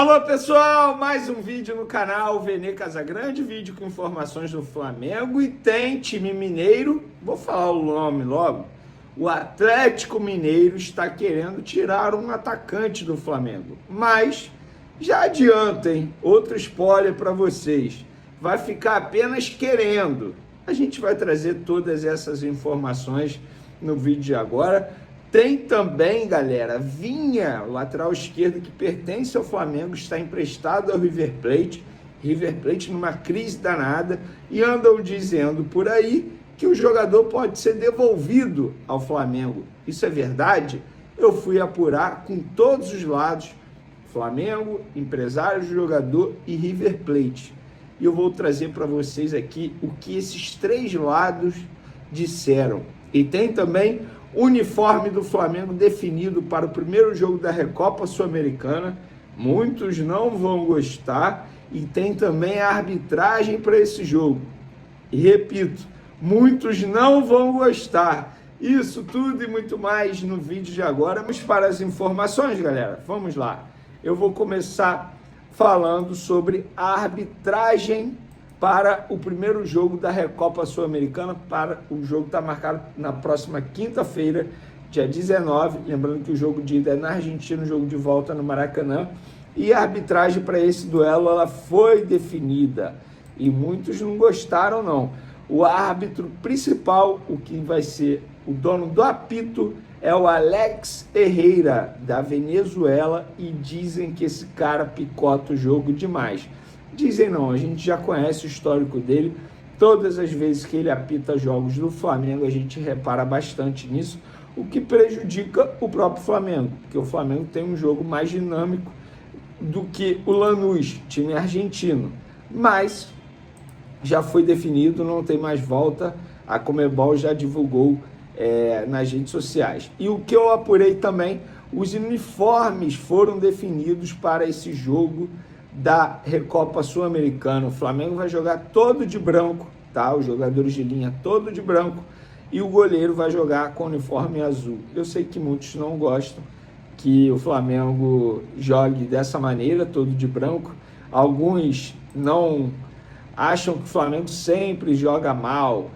Alô pessoal, mais um vídeo no canal Vene Casagrande, vídeo com informações do Flamengo e tem time mineiro, vou falar o nome logo, o Atlético Mineiro está querendo tirar um atacante do Flamengo, mas já adianto, hein, outro spoiler para vocês, vai ficar apenas querendo, a gente vai trazer todas essas informações no vídeo de agora. Tem também, galera, Vinha, lateral esquerdo que pertence ao Flamengo, está emprestado ao River Plate. River Plate numa crise danada e andam dizendo por aí que o jogador pode ser devolvido ao Flamengo. Isso é verdade? Eu fui apurar com todos os lados, Flamengo, empresário, jogador e River Plate. E eu vou trazer para vocês aqui o que esses três lados disseram. E tem também uniforme do Flamengo definido para o primeiro jogo da Recopa Sul-Americana. Muitos não vão gostar. E tem também a arbitragem para esse jogo. E repito, muitos não vão gostar. Isso tudo e muito mais no vídeo de agora. Vamos para as informações, galera. Vamos lá. Eu vou começar falando sobre a arbitragem para o primeiro jogo da Recopa Sul-Americana. Para o jogo está marcado na próxima quinta-feira, dia 19. Lembrando que o jogo de ida é na Argentina, o jogo de volta no Maracanã. E a arbitragem para esse duelo ela foi definida. E muitos não gostaram, não. O árbitro principal, o que vai ser o dono do apito, é o Alex Herrera, da Venezuela. E dizem que esse cara picota o jogo demais. Dizem não, a gente já conhece o histórico dele, todas as vezes que ele apita jogos do Flamengo, a gente repara bastante nisso, o que prejudica o próprio Flamengo, porque o Flamengo tem um jogo mais dinâmico do que o Lanús, time argentino, mas já foi definido, não tem mais volta, a Conmebol já divulgou nas redes sociais. E o que eu apurei também, os uniformes foram definidos para esse jogo da Recopa Sul-Americana. O Flamengo vai jogar todo de branco, tá? Os jogadores de linha todo de branco e o goleiro vai jogar com uniforme azul. Eu sei que muitos não gostam que o Flamengo jogue dessa maneira, todo de branco. Alguns não acham que o Flamengo sempre joga mal,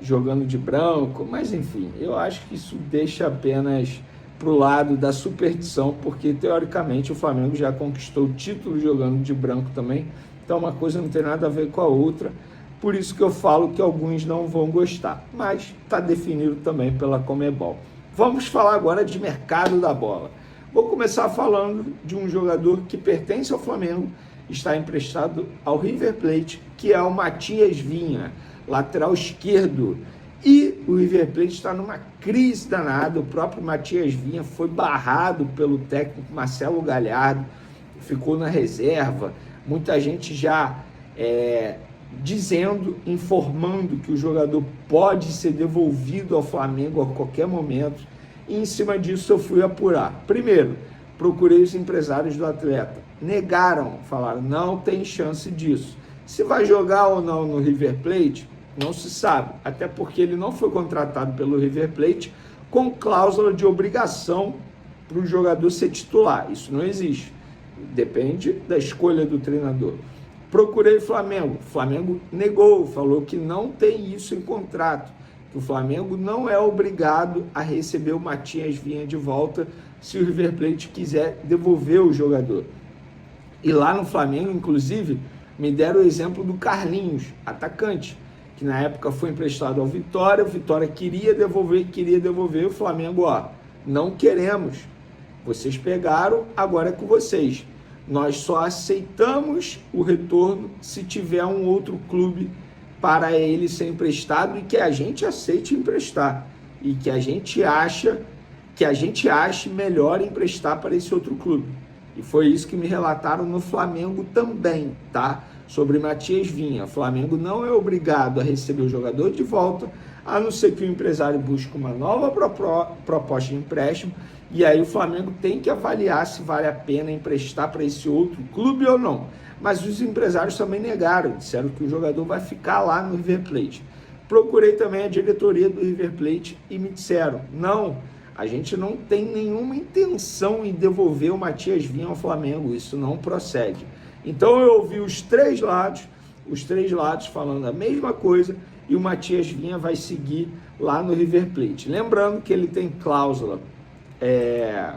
jogando de branco, mas enfim, eu acho que isso deixa apenas para o lado da superstição, porque teoricamente o Flamengo já conquistou o título jogando de branco também, então uma coisa não tem nada a ver com a outra, por isso que eu falo que alguns não vão gostar, mas está definido também pela Conmebol. Vamos falar agora de mercado da bola. Vou começar falando de um jogador que pertence ao Flamengo, está emprestado ao River Plate, que é o Matias Vinha, lateral esquerdo. E o River Plate está numa crise danada, o próprio Matias Vinha foi barrado pelo técnico Marcelo Galhardo, ficou na reserva, muita gente já dizendo, informando que o jogador pode ser devolvido ao Flamengo a qualquer momento, e em cima disso eu fui apurar. Primeiro, procurei os empresários do atleta, negaram, falaram, não tem chance disso. Se vai jogar ou não no River Plate, não se sabe, até porque ele não foi contratado pelo River Plate com cláusula de obrigação para o jogador ser titular. Isso não existe. Depende da escolha do treinador. Procurei o Flamengo negou, falou que não tem isso em contrato, que o Flamengo não é obrigado a receber o Matias Vinha de volta se o River Plate quiser devolver o jogador. E lá no Flamengo, inclusive, me deram o exemplo do Carlinhos, atacante, que na época foi emprestado ao Vitória, o Vitória queria devolver, o Flamengo, não queremos, vocês pegaram, agora é com vocês, nós só aceitamos o retorno se tiver um outro clube para ele ser emprestado e que a gente aceite emprestar, e que a gente ache melhor emprestar para esse outro clube. E foi isso que me relataram no Flamengo também, tá? Sobre Matias Vinha. O Flamengo não é obrigado a receber o jogador de volta, a não ser que o empresário busque uma nova proposta de empréstimo, e aí o Flamengo tem que avaliar se vale a pena emprestar para esse outro clube ou não. Mas os empresários também negaram, disseram que o jogador vai ficar lá no River Plate. Procurei também a diretoria do River Plate e me disseram, não, A gente não tem nenhuma intenção em devolver o Matias Vinha ao Flamengo, isso não procede. Então eu ouvi os três lados falando a mesma coisa, e o Matias Vinha vai seguir lá no River Plate. Lembrando que ele tem cláusula, é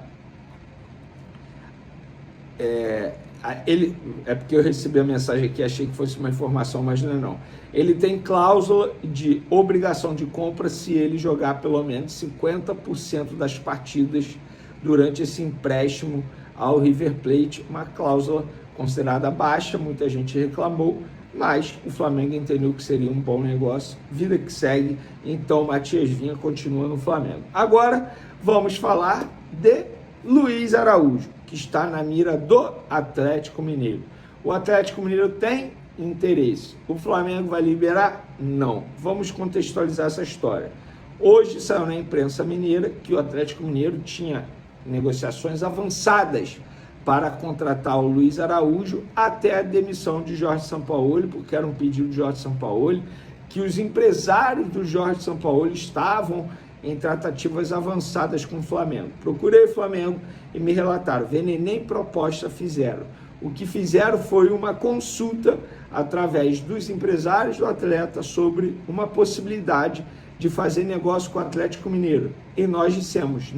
porque eu recebi a mensagem aqui, achei que fosse uma informação, mas não é não. Ele tem cláusula de obrigação de compra se ele jogar pelo menos 50% das partidas durante esse empréstimo ao River Plate, uma cláusula considerada baixa, muita gente reclamou, mas o Flamengo entendeu que seria um bom negócio, vida que segue, então Matias Vinha continua no Flamengo. Agora vamos falar de Luiz Araújo, que está na mira do Atlético Mineiro. O Atlético Mineiro tem interesse. O Flamengo vai liberar? Não. Vamos contextualizar essa história. Hoje saiu na imprensa mineira que o Atlético Mineiro tinha negociações avançadas para contratar o Luiz Araújo até a demissão de Jorge Sampaoli, porque era um pedido de Jorge Sampaoli, que os empresários do Jorge Sampaoli estavam em tratativas avançadas com o Flamengo. Procurei o Flamengo e me relataram, nem proposta fizeram. O que fizeram foi uma consulta através dos empresários do atleta sobre uma possibilidade de fazer negócio com o Atlético Mineiro. E nós dissemos,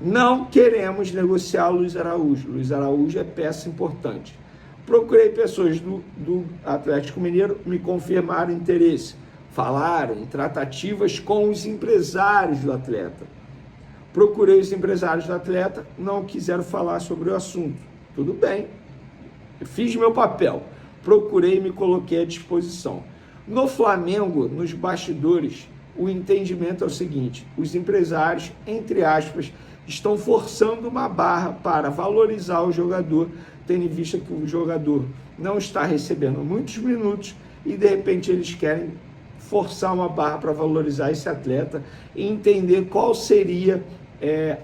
não queremos negociar o Luiz Araújo. Luiz Araújo é peça importante. Procurei pessoas do Atlético Mineiro, me confirmaram interesse. Falaram em tratativas com os empresários do atleta. Procurei os empresários do atleta, não quiseram falar sobre o assunto. Tudo bem, eu fiz meu papel. Procurei e me coloquei à disposição. No Flamengo, nos bastidores, o entendimento é o seguinte: os empresários, entre aspas, estão forçando uma barra para valorizar o jogador, tendo em vista que o jogador não está recebendo muitos minutos e, de repente, eles querem forçar uma barra para valorizar esse atleta e entender qual seria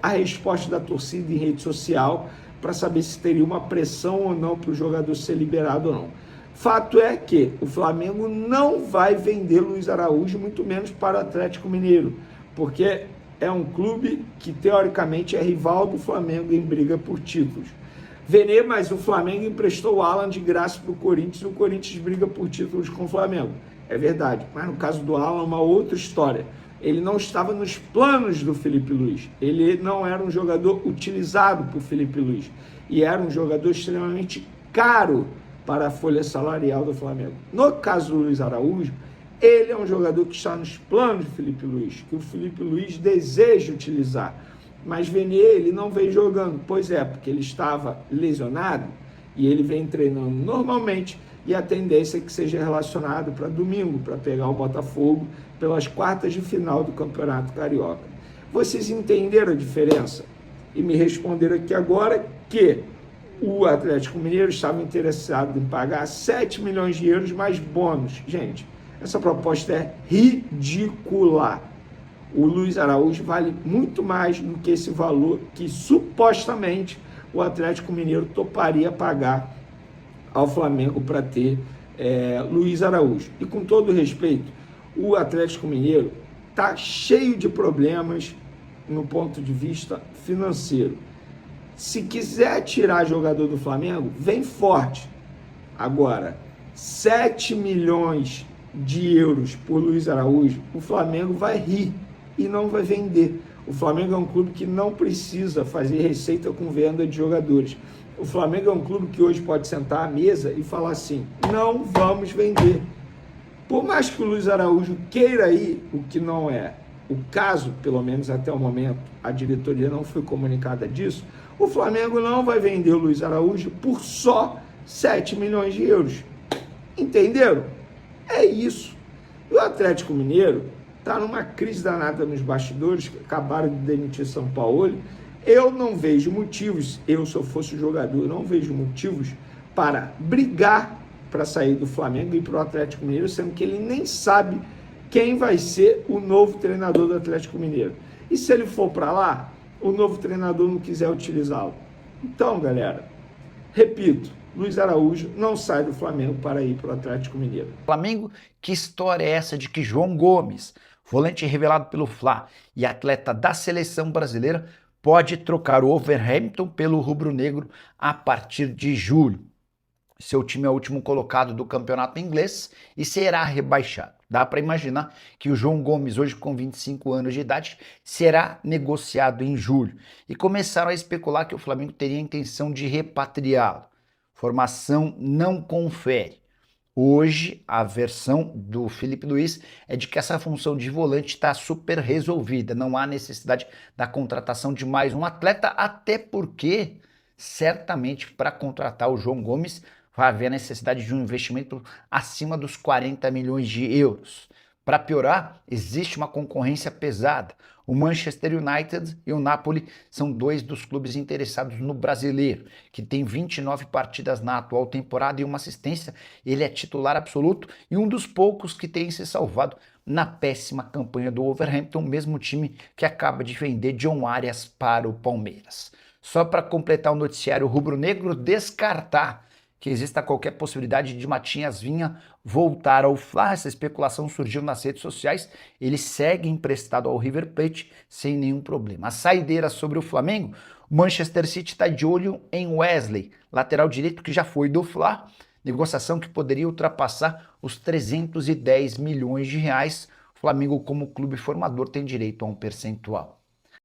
a resposta da torcida em rede social para saber se teria uma pressão ou não para o jogador ser liberado ou não. Fato é que o Flamengo não vai vender Luiz Araújo, muito menos para o Atlético Mineiro, porque é um clube que teoricamente é rival do Flamengo em briga por títulos. Mas o Flamengo emprestou o Alan de graça para o Corinthians e o Corinthians briga por títulos com o Flamengo. É verdade, mas no caso do Alan é uma outra história. Ele não estava nos planos do Felipe Luiz. Ele não era um jogador utilizado por Felipe Luiz. E era um jogador extremamente caro para a folha salarial do Flamengo. No caso do Luiz Araújo, ele é um jogador que está nos planos do Felipe Luiz, que o Felipe Luiz deseja utilizar. Mas Venier, ele não vem jogando. Pois é, porque ele estava lesionado e ele vem treinando normalmente, e a tendência é que seja relacionado para domingo, para pegar o Botafogo pelas quartas de final do Campeonato Carioca. Vocês entenderam a diferença? E me responderam aqui agora que o Atlético Mineiro estava interessado em pagar 7 milhões de euros mais bônus. Gente, essa proposta é ridícula. O Luiz Araújo vale muito mais do que esse valor que supostamente o Atlético Mineiro toparia pagar ao Flamengo para ter Luiz Araújo. E com todo respeito, o Atlético Mineiro está cheio de problemas no ponto de vista financeiro. Se quiser tirar jogador do Flamengo, vem forte. Agora, 7 milhões de euros por Luiz Araújo, o Flamengo vai rir e não vai vender. O Flamengo é um clube que não precisa fazer receita com venda de jogadores. O Flamengo é um clube que hoje pode sentar à mesa e falar assim, não vamos vender. Por mais que o Luiz Araújo queira ir, o que não é o caso, pelo menos até o momento, a diretoria não foi comunicada disso, o Flamengo não vai vender o Luiz Araújo por só 7 milhões de euros. Entenderam? É isso. E o Atlético Mineiro está numa crise danada nos bastidores, acabaram de demitir Sampaoli. Eu não vejo motivos, se eu fosse o jogador, não vejo motivos para brigar para sair do Flamengo e ir para o Atlético Mineiro, sendo que ele nem sabe quem vai ser o novo treinador do Atlético Mineiro. E se ele for para lá, o novo treinador não quiser utilizá-lo. Então, galera, repito, Luiz Araújo não sai do Flamengo para ir para o Atlético Mineiro. Flamengo, que história é essa de que João Gomes volante revelado pelo Fla e atleta da seleção brasileira, pode trocar o Wolverhampton pelo rubro-negro a partir de julho. Seu time é o último colocado do campeonato inglês e será rebaixado. Dá para imaginar que o João Gomes, hoje com 25 anos de idade, será negociado em julho. E começaram a especular que o Flamengo teria a intenção de repatriá-lo. Formação não confere. Hoje, a versão do Felipe Luiz é de que essa função de volante está super resolvida. Não há necessidade da contratação de mais um atleta, até porque, certamente, para contratar o João Gomes, vai haver a necessidade de um investimento acima dos 40 milhões de euros. Para piorar, existe uma concorrência pesada. O Manchester United e o Napoli são dois dos clubes interessados no brasileiro, que tem 29 partidas na atual temporada e uma assistência. Ele é titular absoluto e um dos poucos que tem se salvado na péssima campanha do Wolverhampton, mesmo time que acaba de vender John Arias para o Palmeiras. Só para completar o noticiário rubro-negro, descartar que exista qualquer possibilidade de Matias Vinha voltar ao Fla. Essa especulação surgiu nas redes sociais. Ele segue emprestado ao River Plate sem nenhum problema. A saideira sobre o Flamengo, o Manchester City está de olho em Wesley, lateral direito que já foi do Fla, negociação que poderia ultrapassar os 310 milhões de reais. O Flamengo, como clube formador, tem direito a um percentual.